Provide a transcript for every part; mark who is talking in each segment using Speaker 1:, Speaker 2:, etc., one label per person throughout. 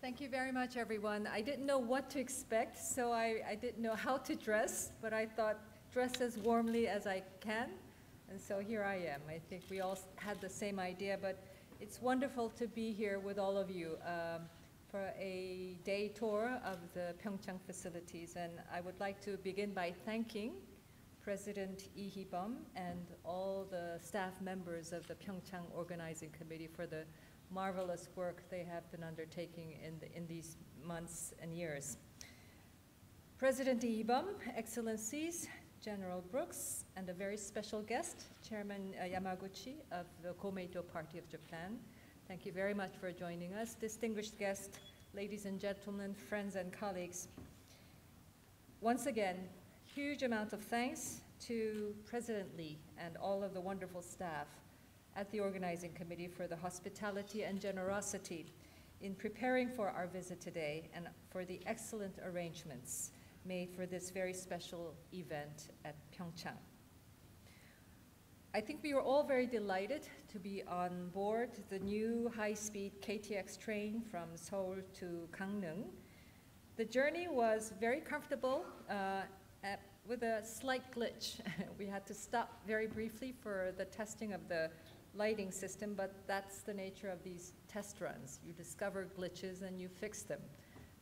Speaker 1: Thank you very much, everyone. I didn't know what to expect, so I didn't know how to dress, but I thought dress as warmly as I can, and so here I am. I think we all had the same idea, but it's wonderful to be here with all of you for a day tour of the Pyeongchang facilities, and I would like to begin by thanking President Lee Hee-bum and all the staff members of the Pyeongchang Organizing Committee for the marvelous work they have been undertaking in these months and years. President Lee Hee-bum, Excellencies, General Brooks, and a very special guest, Chairman Yamaguchi of the Komeito Party of Japan. Thank you very much for joining us. Distinguished guests, ladies and gentlemen, friends and colleagues. Once again, huge amount of thanks to President Lee and all of the wonderful staff at the Organizing Committee for the hospitality and generosity in preparing for our visit today and for the excellent arrangements made for this very special event at Pyeongchang. I think we were all very delighted to be on board the new high-speed KTX train from Seoul to Gangneung. The journey was very comfortable with a slight glitch. We had to stop very briefly for the testing of the lighting system, but that's the nature of these test runs. You discover glitches and you fix them.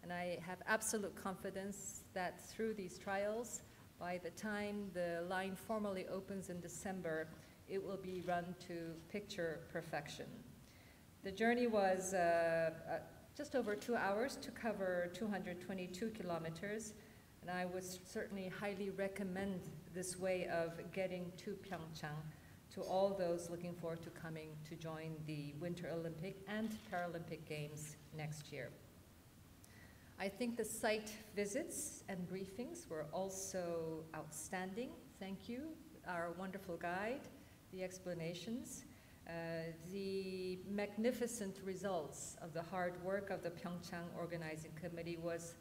Speaker 1: And I have absolute confidence that through these trials, by the time the line formally opens in December, it will be run to picture perfection. The journey was just over 2 hours to cover 222 kilometers, and I would certainly highly recommend this way of getting to Pyeongchang to all those looking forward to coming to join the Winter Olympic and Paralympic Games next year. I think the site visits and briefings were also outstanding. Thank you, our wonderful guide, the explanations. The magnificent results of the hard work of the Pyeongchang Organizing Committee was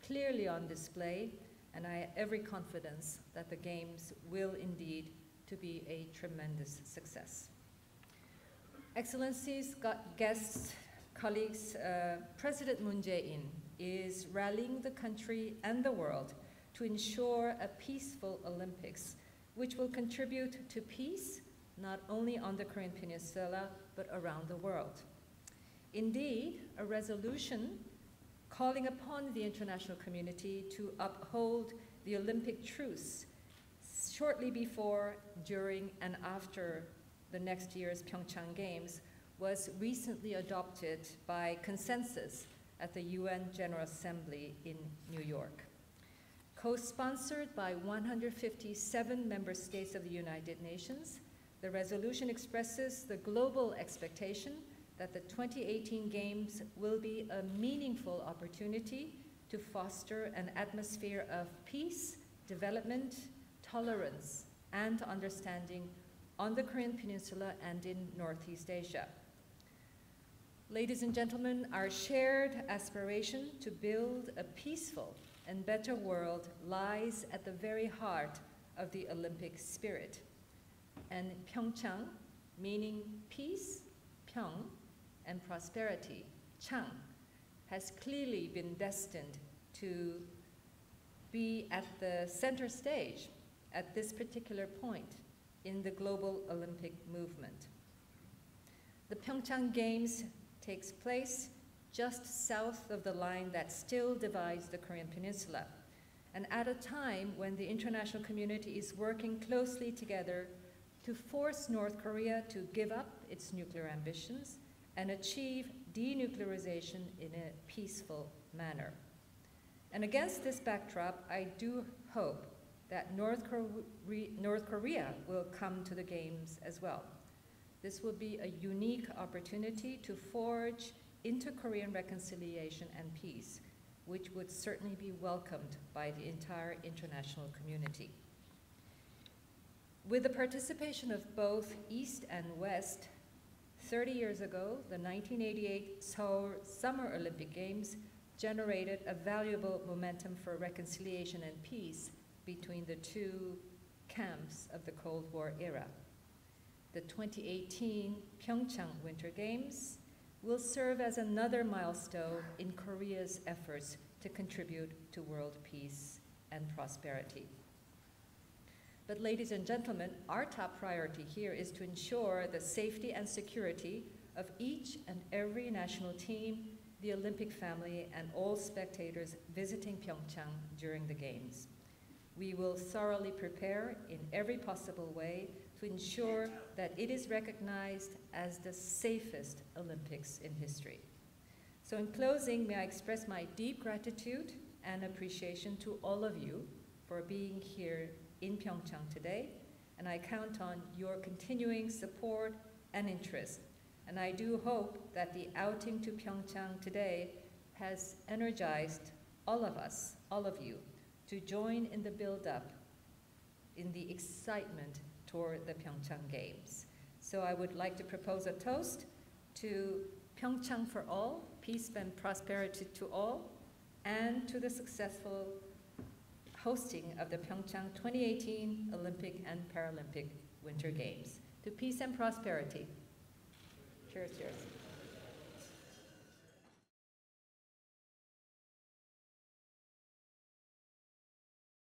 Speaker 1: clearly on display, and I have every confidence that the Games will indeed to be a tremendous success. Excellencies, guests, colleagues, President Moon Jae-in is rallying the country and the world to ensure a peaceful Olympics, which will contribute to peace not only on the Korean Peninsula, but around the world. Indeed, a resolution calling upon the international community to uphold the Olympic truce shortly before, during, and after the next year's Pyeongchang Games was recently adopted by consensus at the UN General Assembly in New York. Co-sponsored by 157 member states of the United Nations, the resolution expresses the global expectation that the 2018 Games will be a meaningful opportunity to foster an atmosphere of peace, development, tolerance, and understanding on the Korean Peninsula and in Northeast Asia. Ladies and gentlemen, our shared aspiration to build a peaceful and better world lies at the very heart of the Olympic spirit. And Pyeongchang, meaning peace, Pyeong, and prosperity, Chang, has clearly been destined to be at the center stage at this particular point in the global Olympic movement. The Pyeongchang Games takes place just south of the line that still divides the Korean Peninsula, and at a time when the international community is working closely together to force North Korea to give up its nuclear ambitions and achieve denuclearization in a peaceful manner. And against this backdrop, I do hope that North Korea will come to the Games as well. This will be a unique opportunity to forge inter-Korean reconciliation and peace, which would certainly be welcomed by the entire international community. With the participation of both East and West, 30 years ago, the 1988 Seoul Summer Olympic Games generated a valuable momentum for reconciliation and peace between the two camps of the Cold War era. The 2018 Pyeongchang Winter Games will serve as another milestone in Korea's efforts to contribute to world peace and prosperity. But ladies and gentlemen, our top priority here is to ensure the safety and security of each and every national team, the Olympic family, and all spectators visiting Pyeongchang during the Games. We will thoroughly prepare in every possible way to ensure that it is recognized as the safest Olympics in history. So in closing, may I express my deep gratitude and appreciation to all of you for being here in Pyeongchang today, and I count on your continuing support and interest. And I do hope that the outing to Pyeongchang today has energized all of us, all of you, to join in the build-up, in the excitement toward the Pyeongchang Games. So I would like to propose a toast to Pyeongchang for all, peace and prosperity to all, and to the successful hosting of the Pyeongchang 2018 Olympic and Paralympic Winter Games. To peace and prosperity. Cheers, cheers.